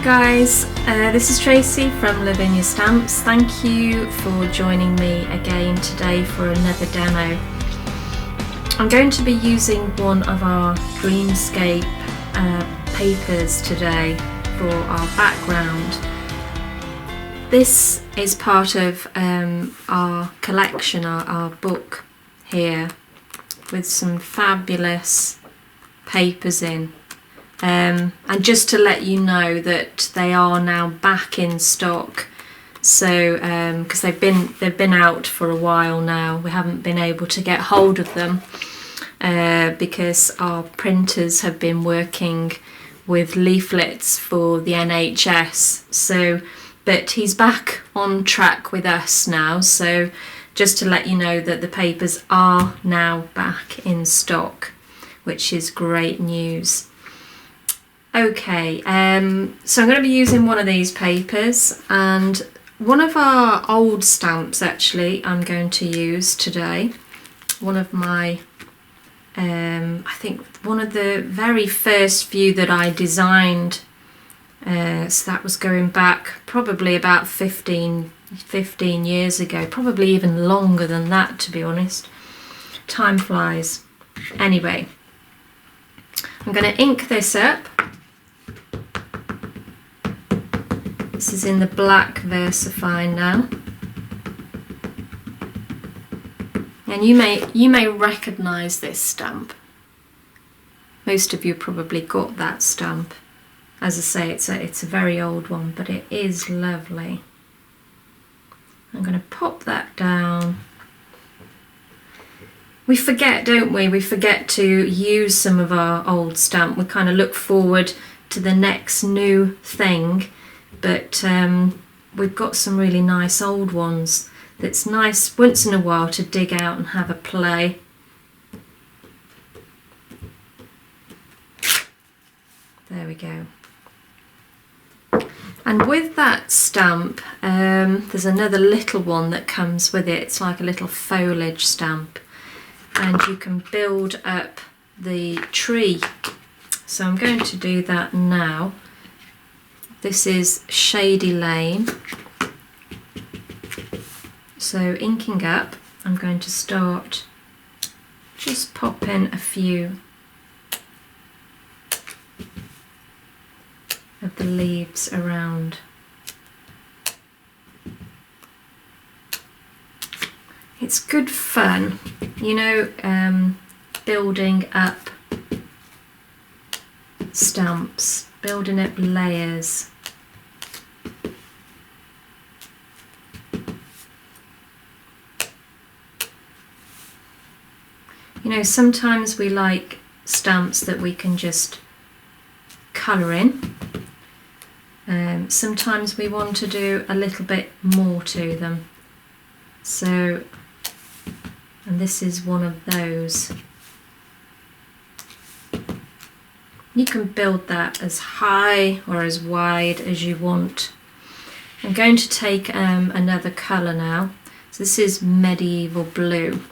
guys, this is Tracey from Lavinia Stamps. Thank you for joining me again today for another demo. I'm going to be using one of our Dream-Scape papers today for our background. This is part of our collection, our book here, with some fabulous papers in. And just to let you know that they are now back in stock, so because they've been out for a while now. We haven't been able to get hold of them because our printers have been working with leaflets for the NHS. So, but he's back on track with us now. So just to let you know that the papers are now back in stock, which is great news. Okay, so I'm going to be using one of these papers, and one of our old stamps actually I'm going to use today. One of my, I think one of the very first few that I designed, so that was going back probably about 15 years ago, probably even longer than that, to be honest. Time flies. Anyway, I'm going to ink this up. This is in the black VersaFine now, and you may recognise this stamp. Most of you probably got that stamp. As I say, it's a very old one, but it is lovely. I'm going to pop that down. We forget, don't we? We forget to use some of our old stamp. We kind of look forward to the next new thing. But we've got some really nice old ones that's nice once in a while to dig out and have a play. There we go. And with that stamp, there's another little one that comes with it. It's like a little foliage stamp, and you can build up the tree. So I'm going to do that now. This is Shady Lane. So inking up, I'm going to start just popping a few of the leaves around. It's good fun, you know, building up stamps, building up layers. You know, sometimes we like stamps that we can just colour in. Sometimes we want to do a little bit more to them. So, and this is one of those. You can build that as high or as wide as you want. I'm going to take another colour now. So this is Medieval Blue.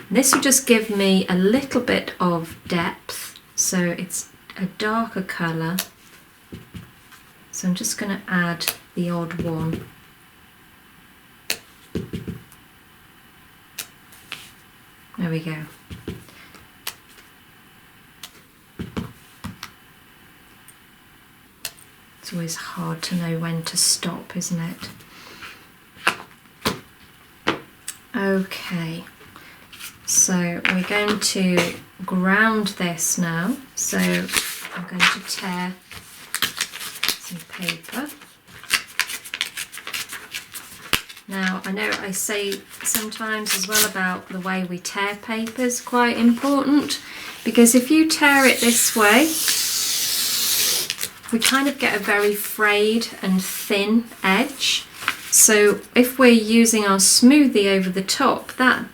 This will just give me a little bit of depth, so it's a darker colour. So I'm just going to add the odd one. There we go. It's always hard to know when to stop, isn't it? Okay. So we're going to ground this now. So I'm going to tear some paper. Now I know I say sometimes as well about the way we tear paper is quite important, because if you tear it this way, we kind of get a very frayed and thin edge. So if we're using our smoothie over the top, that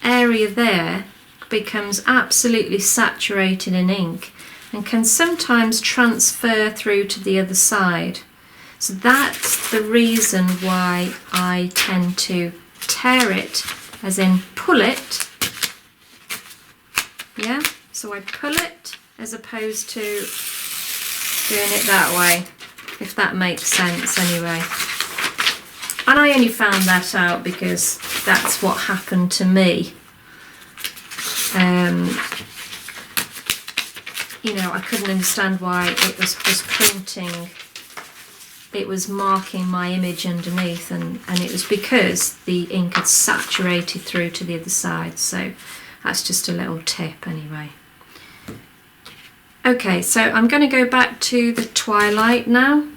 area there becomes absolutely saturated in ink and can sometimes transfer through to the other side. So that's the reason why I tend to tear it, as in pull it. Yeah, so I pull it as opposed to doing it that way. if that makes sense anyway. And I only found that out because that's what happened to me. You know, I couldn't understand why it was printing, it was marking my image underneath, and it was because the ink had saturated through to the other side. So that's just a little tip anyway. Okay, so I'm going to go back to the twilight now,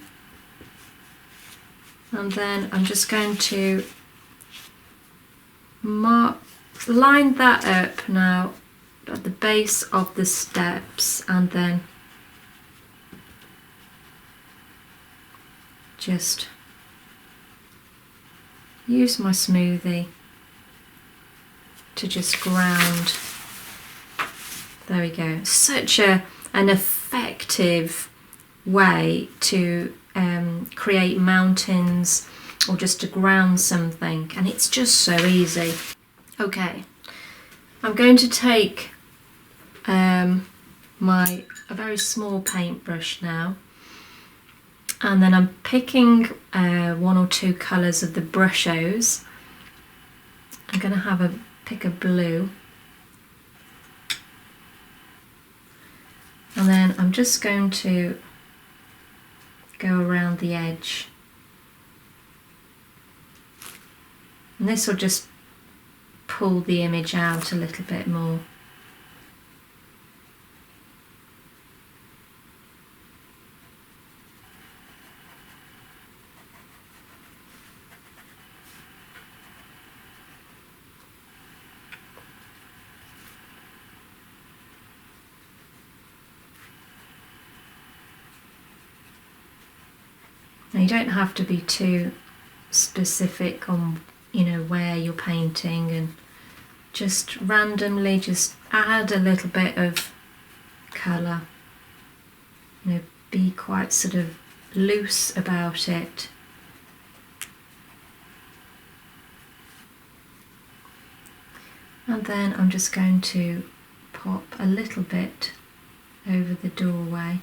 and then I'm just going to line that up now at the base of the steps, and then just use my smoothie to just ground. There we go. Such an effective way to create mountains or just to ground something, and it's just so easy. Okay, I'm going to take a very small paintbrush now, and then I'm picking one or two colours of the Brushos. I'm going to pick a blue, and then I'm just going to go around the edge, and this will just pull the image out a little bit more. Now you don't have to be too specific on, you know, where you're painting, and just randomly just add a little bit of colour. You know, be quite sort of loose about it. And then I'm just going to pop a little bit over the doorway.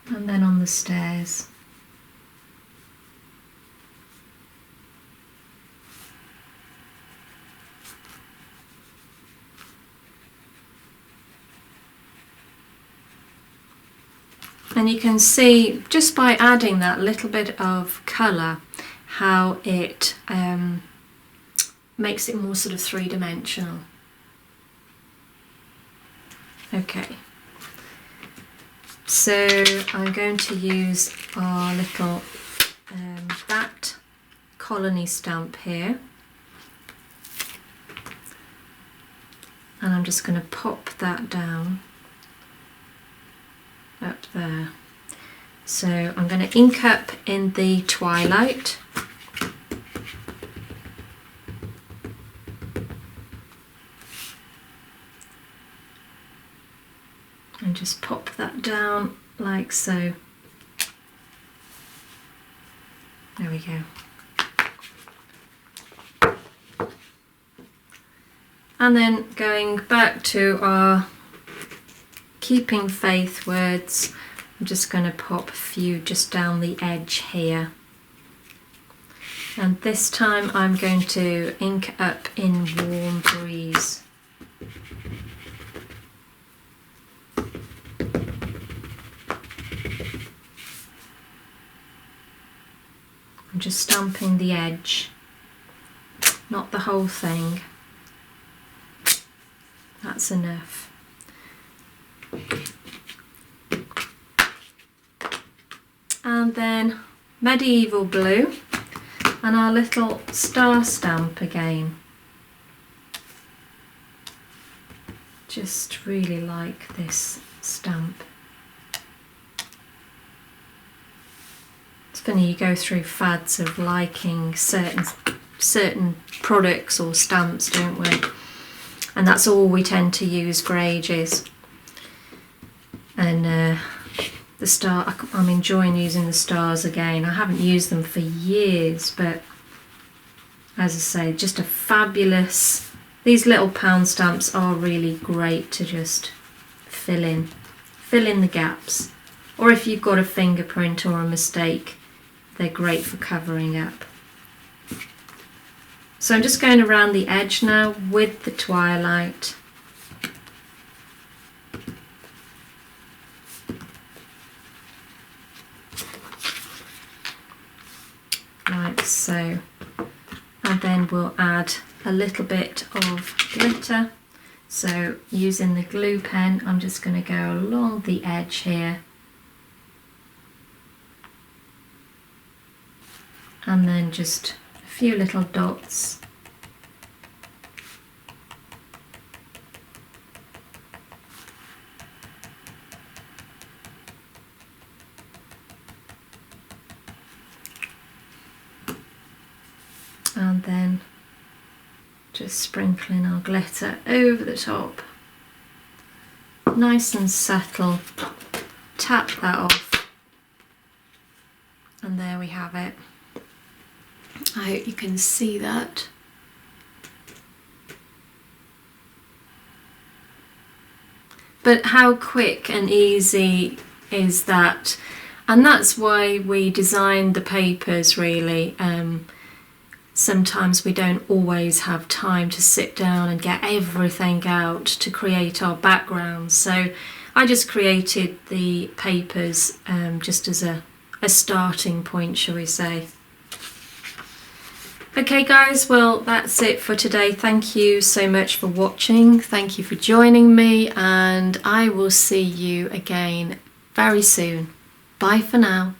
And then on the stairs. And you can see just by adding that little bit of colour how it makes it more sort of three-dimensional. Okay. So I'm going to use our little bat colony stamp here, and I'm just going to pop that down up there. So I'm going to ink up in the twilight, and just pop that down like so. There we go. And then going back to our keeping faith words, I'm just going to pop a few just down the edge here. And this time I'm going to ink up in Warm Breeze. I'm just stamping the edge, not the whole thing. That's enough. And then Medieval Blue and our little star stamp again. Just really like this stamp. It's funny, you go through fads of liking certain products or stamps, don't we? And that's all we tend to use for ages. And the star, I'm enjoying using the stars again. I haven't used them for years, but as I say, just a fabulous These little pound stamps are really great to just fill in the gaps. Or if you've got a fingerprint or a mistake, they're great for covering up. So I'm just going around the edge now with the twilight. Like so. And then we'll add a little bit of glitter. So using the glue pen, I'm just going to go along the edge here. And then just a few little dots. And then just sprinkling our glitter over the top. Nice and subtle. Tap that off. And there we have it. I hope you can see that. But how quick and easy is that? And that's why we designed the papers, really. Sometimes we don't always have time to sit down and get everything out to create our backgrounds. So I just created the papers just as a starting point, shall we say. Okay guys, well that's it for today. Thank you so much for watching. Thank you for joining me, and I will see you again very soon. Bye for now.